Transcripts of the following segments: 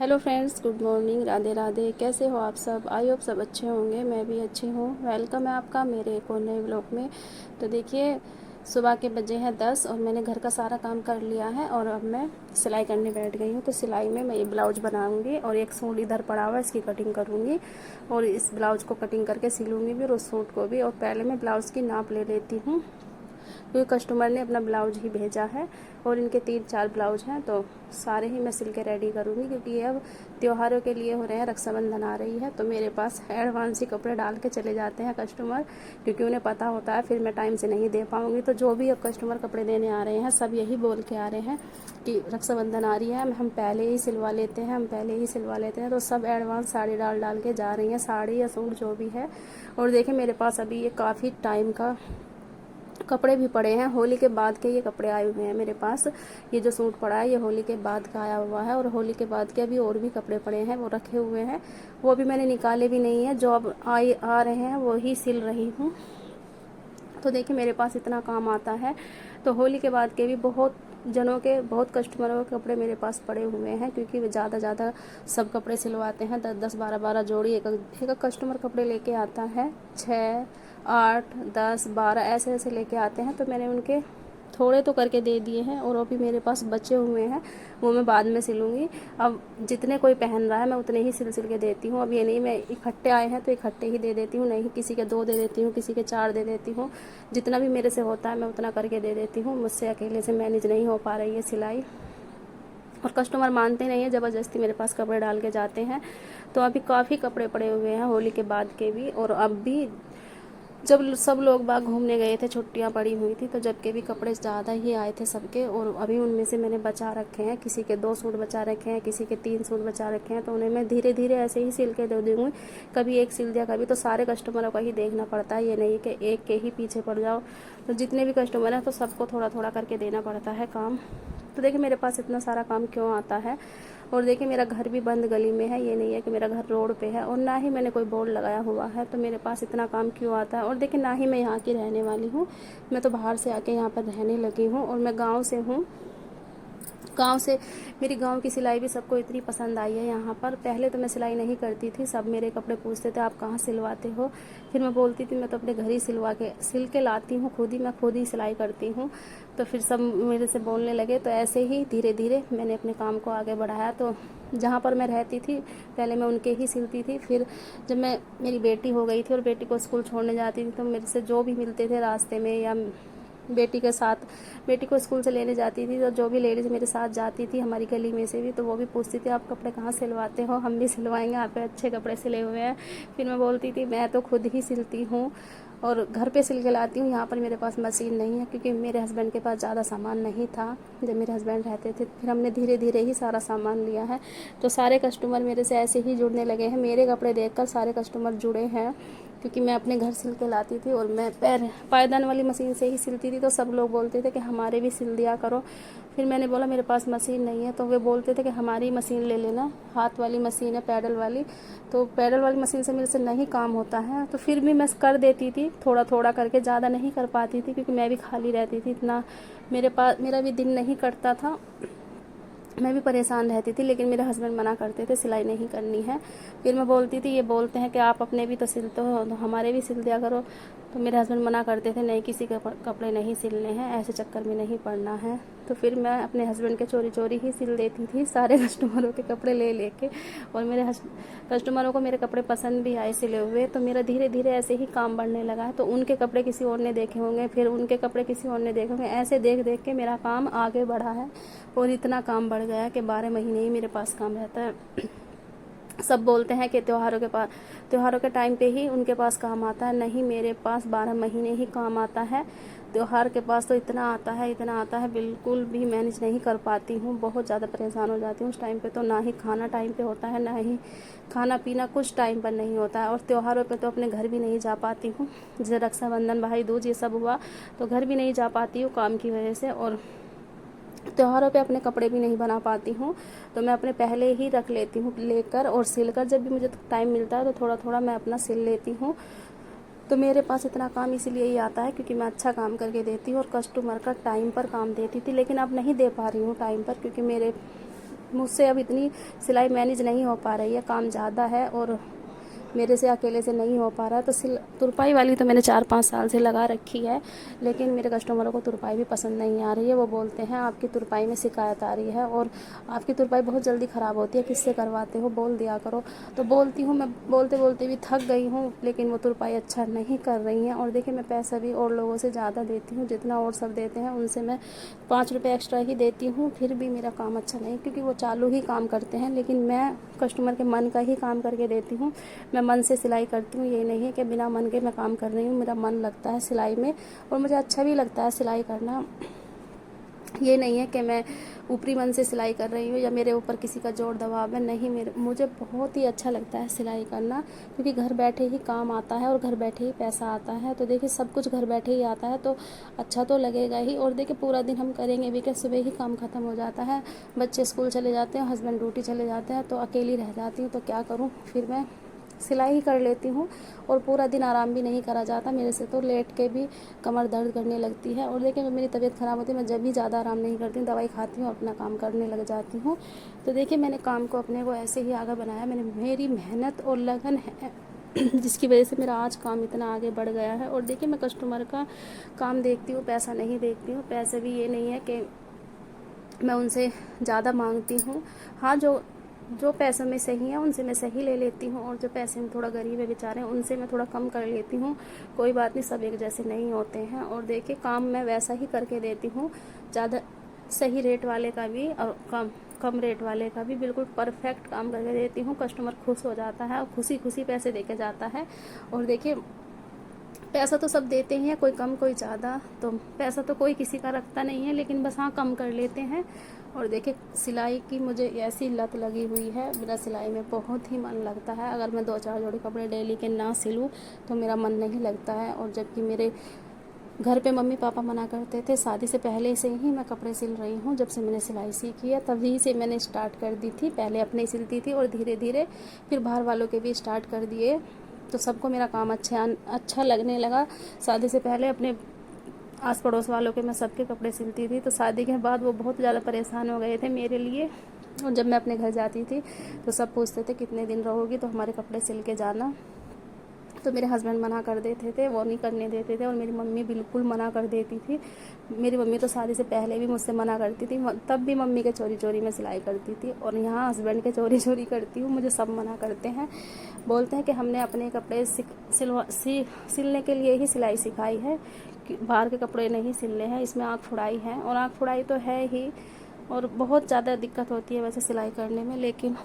Hello friends, good morning, Radhe Radhe. कैसे हो आप सब? आई होप सब अच्छे होंगे। मैं भी अच्छी हूँ। वेलकम है आपका मेरे एक और नए व्लॉग में। तो देखिए, सुबह के बजे हैं 10 और मैंने घर का सारा काम कर लिया है और अब मैं सिलाई करने बैठ गई हूँ। तो सिलाई में मैं ये ब्लाउज बनाऊँगी और एक सूट इधर पड़ा हुआ है, इसकी कटिंग करूँगी और इस ब्लाउज को कटिंग करके सिलूँगी भी और उस सूट को भी। और पहले मैं ब्लाउज़ की नाप ले लेती हूँ क्योंकि कस्टमर ने अपना ब्लाउज ही भेजा है और इनके 3-4 ब्लाउज हैं, तो सारे ही मैं सिल के रेडी करूँगी क्योंकि ये अब त्योहारों के लिए हो रहे हैं। रक्षाबंधन आ रही है तो मेरे पास एडवांस ही कपड़े डाल के चले जाते हैं कस्टमर, क्योंकि उन्हें पता होता है फिर मैं टाइम से नहीं दे पाऊँगी। तो जो भी अब कस्टमर कपड़े देने आ रहे हैं सब यही बोल के आ रहे हैं कि रक्षाबंधन आ रही है, हम पहले ही सिलवा लेते हैं, हम पहले ही सिलवा लेते हैं। तो सब एडवांस साड़ी डाल डाल के जा रही हैं, साड़ी या सूट जो भी है। और देखिए, मेरे पास अभी ये काफ़ी टाइम का कपड़े भी पड़े हैं, होली के बाद के ये कपड़े आए हुए हैं मेरे पास। ये जो सूट पड़ा है ये होली के बाद का आया हुआ है और होली के बाद के अभी और भी कपड़े पड़े हैं, वो रखे हुए हैं, वो भी मैंने निकाले भी नहीं है। जो अब आ रहे हैं वो ही सिल रही हूँ। तो देखिए, मेरे पास इतना काम आता है। तो होली के बाद के भी बहुत जनों के, बहुत कस्टमरों के कपड़े मेरे पास पड़े हुए हैं क्योंकि वे ज़्यादा सब कपड़े सिलवाते हैं। 10-10, 12-12 जोड़ी एक कस्टमर कपड़े लेके आता है। 6, 8, 10, 12 ऐसे ऐसे लेके आते हैं। तो मैंने उनके थोड़े तो करके दे दिए हैं और अभी मेरे पास बचे हुए हैं, वो मैं बाद में सिलूँगी। अब जितने कोई पहन रहा है मैं उतने ही सिल के देती हूँ। अब ये नहीं मैं इकट्ठे आए हैं तो इकट्ठे ही दे देती हूँ, नहीं किसी के 2 दे देती हूँ, किसी के 4 दे देती हूँ। जितना भी मेरे से होता है मैं उतना करके दे देती हूँ। मुझसे अकेले से मैनेज नहीं हो पा रही है सिलाई और कस्टमर मानते नहीं है, ज़बरदस्ती मेरे पास कपड़े डाल के जाते हैं। तो अभी काफ़ी कपड़े पड़े हुए हैं होली के बाद के भी। और अब भी जब सब लोग बाग घूमने गए थे, छुट्टियां पड़ी हुई थी, तो जब के भी कपड़े ज़्यादा ही आए थे सबके और अभी उनमें से मैंने बचा रखे हैं। किसी के 2 सूट बचा रखे हैं, किसी के 3 सूट बचा रखे हैं। तो उन्हें मैं धीरे धीरे ऐसे ही सिल के दे दूँगी। कभी एक सिल दिया, कभी तो सारे कस्टमरों का ही देखना पड़ता है, ये नहीं कि एक के ही पीछे पड़ जाओ। तो जितने भी कस्टमर हैं तो सबको थोड़ा थोड़ा करके देना पड़ता है काम। तो देखिए, मेरे पास इतना सारा काम क्यों आता है। और देखिए, मेरा घर भी बंद गली में है, ये नहीं है कि मेरा घर रोड पे है और ना ही मैंने कोई बोर्ड लगाया हुआ है। तो मेरे पास इतना काम क्यों आता है। और देखिए, ना ही मैं यहाँ की रहने वाली हूँ, मैं तो बाहर से आके यहाँ पर रहने लगी हूँ और मैं गाँव से हूँ। गांव से मेरी गांव की सिलाई भी सबको इतनी पसंद आई है यहाँ पर। पहले तो मैं सिलाई नहीं करती थी, सब मेरे कपड़े पूछते थे आप कहाँ सिलवाते हो। फिर मैं बोलती थी मैं तो अपने घर ही सिल के लाती हूँ, मैं खुद ही सिलाई करती हूँ। तो फिर सब मेरे से बोलने लगे। तो ऐसे ही धीरे धीरे मैंने अपने काम को आगे बढ़ाया। तो जहाँ पर मैं रहती थी पहले मैं उनके ही सिलती थी। फिर जब मेरी बेटी हो गई थी और बेटी को स्कूल छोड़ने जाती थी तो मेरे से जो भी मिलते थे रास्ते में या बेटी के साथ, बेटी को स्कूल से लेने जाती थी तो जो भी लेडीज़ मेरे साथ जाती थी हमारी गली में से भी, तो वो भी पूछती थी आप कपड़े कहाँ सिलवाते हो, हम भी सिलवाएंगे, आप पे अच्छे कपड़े सिले हुए हैं। फिर मैं बोलती थी मैं तो खुद ही सिलती हूँ और घर पे सिल के लाती हूँ, यहाँ पर मेरे पास मशीन नहीं है क्योंकि मेरे हस्बैंड के पास ज़्यादा सामान नहीं था जब मेरे हस्बैंड रहते थे। फिर हमने धीरे धीरे ही सारा सामान लिया है। तो सारे कस्टमर मेरे से ऐसे ही जुड़ने लगे हैं, मेरे कपड़े देखकर सारे कस्टमर जुड़े हैं क्योंकि मैं अपने घर सिल के लाती थी और मैं पायदान वाली मशीन से ही सिलती थी। तो सब लोग बोलते थे कि हमारे भी सिल दिया करो। फिर मैंने बोला मेरे पास मशीन नहीं है, तो वे बोलते थे कि हमारी मशीन ले लेना, हाथ वाली मशीन है पैडल वाली। तो पैडल वाली मशीन से मेरे से नहीं काम होता है, तो फिर भी मैं कर देती थी थोड़ा थोड़ा करके, ज़्यादा नहीं कर पाती थी क्योंकि मैं भी खाली रहती थी, इतना मेरा भी दिन नहीं कटता था, मैं भी परेशान रहती थी। लेकिन मेरे हस्बैंड मना करते थे सिलाई नहीं करनी है। फिर मैं बोलती थी ये बोलते हैं कि आप अपने भी तो सिलते हो तो हमारे भी सिल दिया करो। तो मेरे हस्बैंड मना करते थे नहीं किसी के कपड़े नहीं सिलने हैं, ऐसे चक्कर में नहीं पड़ना है। तो फिर मैं अपने हस्बैंड के चोरी चोरी ही सिल देती थी सारे कस्टमरों के कपड़े ले लेके। और मेरे कस्टमरों को मेरे कपड़े पसंद भी आए सिले हुए। तो मेरा धीरे धीरे ऐसे ही काम बढ़ने लगा है। तो उनके कपड़े किसी और ने देखे होंगे, फिर उनके कपड़े किसी और ने देखे होंगे, ऐसे देख देख के मेरा काम आगे बढ़ा है और इतना काम बढ़ गया है कि 12 महीने ही मेरे पास काम रहता है। सब बोलते हैं कि त्योहारों के टाइम पे ही उनके पास काम आता है, नहीं मेरे पास 12 महीने ही काम आता है। त्योहार के पास तो इतना आता है बिल्कुल भी मैनेज नहीं कर पाती हूँ, बहुत ज़्यादा परेशान हो जाती हूँ उस टाइम पे। तो ना ही खाना टाइम पे होता है, ना ही खाना पीना कुछ टाइम पर नहीं होता है। और त्योहारों पे तो अपने घर भी नहीं जा पाती हूँ, जैसे रक्षाबंधन, भाई दूज ये सब हुआ तो घर भी नहीं जा पाती हूँ काम की वजह से। और त्योहारों पे अपने कपड़े भी नहीं बना पाती हूँ, तो मैं अपने पहले ही रख लेती हूँ लेकर और सिलकर। जब भी मुझे टाइम मिलता है तो थोड़ा थोड़ा मैं अपना सिल लेती हूँ। तो मेरे पास इतना काम इसीलिए ही आता है क्योंकि मैं अच्छा काम करके देती हूँ और कस्टमर का टाइम पर काम देती थी। लेकिन अब नहीं दे पा रही हूँ टाइम पर क्योंकि मेरे मुझसे अब इतनी सिलाई मैनेज नहीं हो पा रही है, काम ज़्यादा है और मेरे से अकेले से नहीं हो पा रहा है। तो तुरपाई वाली तो मैंने 4-5 साल से लगा रखी है, लेकिन मेरे कस्टमरों को तुरपाई भी पसंद नहीं आ रही है। वो बोलते हैं आपकी तुरपाई में शिकायत आ रही है और आपकी तुरपाई बहुत जल्दी ख़राब होती है, किससे करवाते हो, बोल दिया करो। तो बोलती हूँ, मैं बोलते बोलते भी थक गई हूँ, लेकिन वो तुरपाई अच्छा नहीं कर रही हैं। और देखिए मैं पैसा भी और लोगों से ज़्यादा देती हूँ, जितना और सब देते हैं उनसे मैं 5 रुपये एक्स्ट्रा ही देती हूँ, फिर भी मेरा काम अच्छा नहीं, क्योंकि वो चालू ही काम करते हैं, लेकिन मैं कस्टमर के मन का ही काम करके देती हूँ। मैं मन से सिलाई करती हूँ, ये नहीं है कि बिना मन के मैं काम कर रही हूँ। मेरा मन लगता है सिलाई में और मुझे अच्छा भी लगता है सिलाई करना। ये नहीं है कि मैं ऊपरी मन से सिलाई कर रही हूँ या मेरे ऊपर किसी का जोर दबाव है, नहीं, मुझे बहुत ही अच्छा लगता है सिलाई करना, क्योंकि घर बैठे ही काम आता है और घर बैठे ही पैसा आता है। तो देखिए सब कुछ घर बैठे ही आता है तो अच्छा तो लगेगा ही। और देखिए पूरा दिन हम करेंगे भी कि सुबह ही काम ख़त्म हो जाता है, बच्चे स्कूल चले जाते हैं, हस्बैंड ड्यूटी चले जाते हैं, तो अकेली रह जाती हूँ। तो क्या करूँ, फिर मैं सिलाई ही कर लेती हूँ और पूरा दिन आराम भी नहीं करा जाता मेरे से, तो लेट के भी कमर दर्द करने लगती है। और देखिए जब मेरी तबीयत ख़राब होती है, मैं जब भी ज़्यादा आराम नहीं करती हूँ, दवाई खाती हूँ, अपना काम करने लग जाती हूँ। तो देखिए मैंने काम को अपने को ऐसे ही आगे बनाया, मेरी मेहनत और लगन है जिसकी वजह से मेरा आज काम इतना आगे बढ़ गया है। और देखिए मैं कस्टमर का काम देखती हूँ, पैसा नहीं देखती हूँ। पैसे भी ये नहीं है कि मैं उनसे ज़्यादा मांगती हूँ, हाँ जो पैसों में सही है उनसे मैं सही ले लेती हूँ, और जो पैसे में थोड़ा गरीब है बेचारे उनसे मैं थोड़ा कम कर लेती हूँ। कोई बात नहीं, सब एक जैसे नहीं होते हैं। और देखिए काम मैं वैसा ही करके देती हूँ, ज़्यादा सही रेट वाले का भी और कम रेट वाले का भी, बिल्कुल परफेक्ट काम करके देती हूँ। कस्टमर खुश हो जाता है और खुशी खुशी पैसे दे के जाता है। और देखिए पैसा तो सब देते ही हैं, कोई कम कोई ज़्यादा, तो पैसा तो कोई किसी का रखता नहीं है, लेकिन बस हाँ कम कर लेते हैं। और देखिए सिलाई की मुझे ऐसी लत लगी हुई है, मेरा सिलाई में बहुत ही मन लगता है। अगर मैं 2-4 जोड़ी कपड़े डेली के ना सिलूँ तो मेरा मन नहीं लगता है। और जबकि मेरे घर पे मम्मी पापा मना करते थे, शादी से पहले से ही मैं कपड़े सिल रही हूँ। जब से मैंने सिलाई सीखी है तभी से मैंने स्टार्ट कर दी थी, पहले अपने सिलती थी और धीरे धीरे फिर बाहर वालों के भी स्टार्ट कर दिए, तो सबको मेरा काम अच्छा लगने लगा। शादी से पहले अपने आस पड़ोस वालों के मैं सबके कपड़े सिलती थी, तो शादी के बाद वो बहुत ज़्यादा परेशान हो गए थे मेरे लिए। और जब मैं अपने घर जाती थी तो सब पूछते थे कितने दिन रहोगी, तो हमारे कपड़े सिल के जाना। तो मेरे हस्बैंड मना कर देते थे, वो नहीं करने देते थे, और मेरी मम्मी बिल्कुल मना कर देती थी। मेरी मम्मी तो शादी से पहले भी मुझसे मना करती थी, तब भी मम्मी के चोरी चोरी में सिलाई करती थी, और यहाँ हस्बैंड के चोरी चोरी करती हूँ। मुझे सब मना करते हैं, बोलते हैं कि हमने अपने कपड़े सिलने के लिए ही सिलाई सिखाई है, बाहर के कपड़े नहीं सिलने हैं, इसमें आँख फुड़ाई है। और आँख फुड़ाई तो है ही, और बहुत ज़्यादा दिक्कत होती है वैसे सिलाई करने में, लेकिन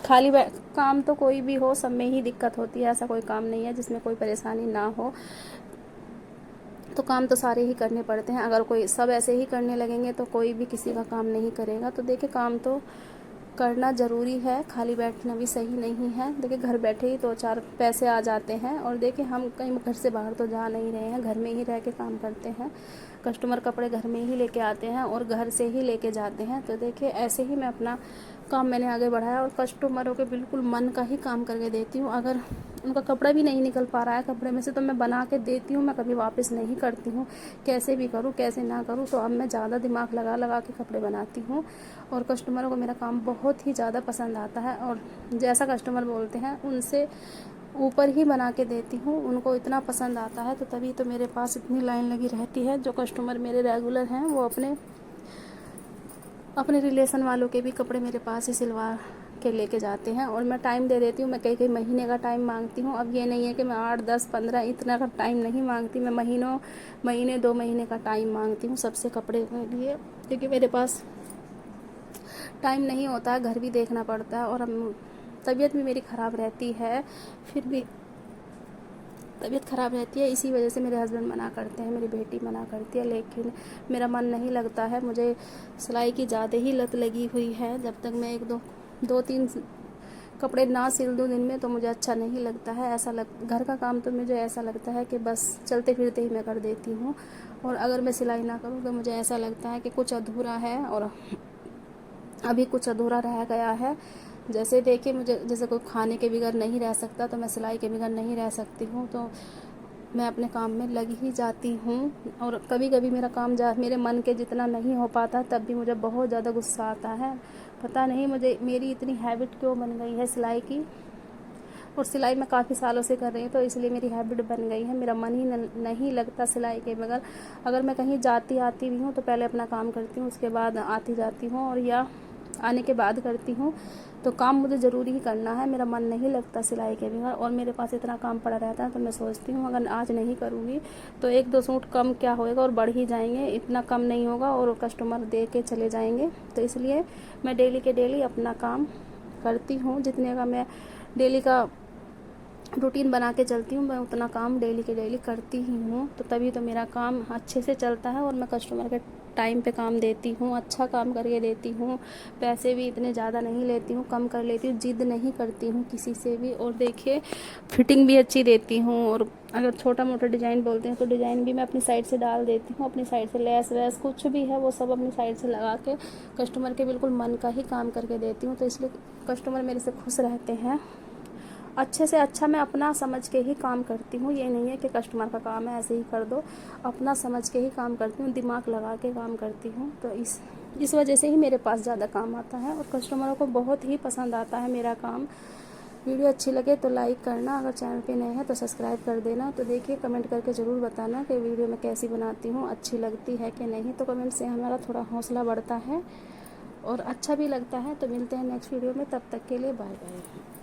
काम तो कोई भी हो, सब में ही दिक्कत होती है। ऐसा कोई काम नहीं है जिसमें कोई परेशानी ना हो, तो काम तो सारे ही करने पड़ते हैं। अगर कोई सब ऐसे ही करने लगेंगे तो कोई भी किसी का काम नहीं करेगा। तो देखिए काम तो करना ज़रूरी है, खाली बैठना भी सही नहीं है। देखिए घर बैठे ही 2-4 पैसे आ जाते हैं। और देखिए हम कहीं घर से बाहर तो जा नहीं रहे हैं, घर में ही रह के काम करते हैं। कस्टमर कपड़े घर में ही लेके आते हैं और घर से ही लेके जाते हैं। तो देखिए ऐसे ही मैं अपना काम मैंने आगे बढ़ाया, और कस्टमरों के बिल्कुल मन का ही काम करके देती हूँ। अगर उनका कपड़ा भी नहीं निकल पा रहा है कपड़े में से, तो मैं बना के देती हूँ, मैं कभी वापस नहीं करती हूँ, कैसे भी करूँ कैसे ना करूँ। तो अब मैं ज़्यादा दिमाग लगा लगा के कपड़े बनाती हूँ, और कस्टमरों को मेरा काम बहुत ही ज़्यादा पसंद आता है। और जैसा कस्टमर बोलते हैं उनसे ऊपर ही बना के देती हूँ, उनको इतना पसंद आता है, तो तभी तो मेरे पास इतनी लाइन लगी रहती है। जो कस्टमर मेरे रेगुलर हैं वो अपने रिलेशन वालों के भी कपड़े मेरे पास ही सिलवा के लेके जाते हैं, और मैं टाइम दे देती हूँ। मैं कई महीने का टाइम मांगती हूँ। अब ये नहीं है कि मैं 8, 10, 15 इतना का टाइम नहीं मांगती, मैं महीने 2 महीने का टाइम मांगती हूँ सबसे कपड़े के लिए, क्योंकि मेरे पास टाइम नहीं होता है, घर भी देखना पड़ता है, और तबीयत भी मेरी ख़राब रहती है, फिर भी तबीयत ख़राब रहती है, इसी वजह से मेरे हस्बैंड मना करते हैं, मेरी बेटी मना करती है, लेकिन मेरा मन नहीं लगता है। मुझे सिलाई की ज़्यादा ही लत लगी हुई है। जब तक मैं 2-3 कपड़े ना सिल दूँ दिन में तो मुझे अच्छा नहीं लगता है। घर का काम तो मुझे ऐसा लगता है कि बस चलते फिरते ही मैं कर देती हूँ, और अगर मैं सिलाई ना करूँ तो मुझे ऐसा लगता है कि कुछ अधूरा है, और अभी कुछ अधूरा रह गया है। जैसे देखिए मुझे, जैसे कोई खाने के बगैर नहीं रह सकता, तो मैं सिलाई के बगैर नहीं रह सकती हूँ, तो मैं अपने काम में लग ही जाती हूँ। और कभी कभी मेरा काम मेरे मन के जितना नहीं हो पाता, तब भी मुझे बहुत ज़्यादा गुस्सा आता है, पता नहीं मुझे मेरी इतनी हैबिट क्यों बन गई है सिलाई की। और सिलाई मैं काफ़ी सालों से कर रही हूँ, तो इसलिए मेरी हैबिट बन गई है। मेरा मन ही नहीं लगता सिलाई के बगैर। अगर मैं कहीं जाती आती भी हूँ तो पहले अपना काम करती हूँ, उसके बाद आती जाती हूँ, और या आने के बाद करती हूँ। तो काम मुझे ज़रूरी ही करना है, मेरा मन नहीं लगता सिलाई के बगैर। और मेरे पास इतना काम पड़ा रहता है तो मैं सोचती हूँ अगर आज नहीं करूँगी तो 1-2 सूट कम क्या होएगा, और बढ़ ही जाएंगे। इतना कम नहीं होगा और कस्टमर दे के चले जाएंगे। तो इसलिए मैं डेली के डेली अपना काम करती हूँ। जितने का मैं डेली का रूटीन बना के चलती हूँ, मैं उतना काम डेली के डेली करती ही हूँ। तो तभी तो मेरा काम अच्छे से चलता है और मैं कस्टमर के टाइम पे काम देती हूँ, अच्छा काम करके देती हूँ। पैसे भी इतने ज़्यादा नहीं लेती हूँ, कम कर लेती हूँ, जिद नहीं करती हूँ किसी से भी। और देखिए फिटिंग भी अच्छी देती हूँ। और अगर छोटा मोटा डिज़ाइन बोलते हैं तो डिज़ाइन भी मैं अपनी साइड से डाल देती हूँ, अपनी साइड से लेस वेस कुछ भी है वो सब अपनी साइड से लगा के कस्टमर के बिल्कुल मन का ही काम करके देती हूँ। तो इसलिए कस्टमर मेरे से खुश रहते हैं। अच्छे से अच्छा मैं अपना समझ के ही काम करती हूँ। ये नहीं है कि कस्टमर का काम है ऐसे ही कर दो, अपना समझ के ही काम करती हूँ, दिमाग लगा के काम करती हूँ। तो इस वजह से ही मेरे पास ज़्यादा काम आता है और कस्टमरों को बहुत ही पसंद आता है मेरा काम। वीडियो अच्छी लगे तो लाइक करना, अगर चैनल पे नए हैं तो सब्सक्राइब कर देना। तो देखिए कमेंट करके ज़रूर बताना कि वीडियो मैं कैसी बनाती हूँ, अच्छी लगती है कि नहीं। तो कमेंट से हमारा थोड़ा हौसला बढ़ता है और अच्छा भी लगता है। तो मिलते हैं नेक्स्ट वीडियो में, तब तक के लिए बाय बाय।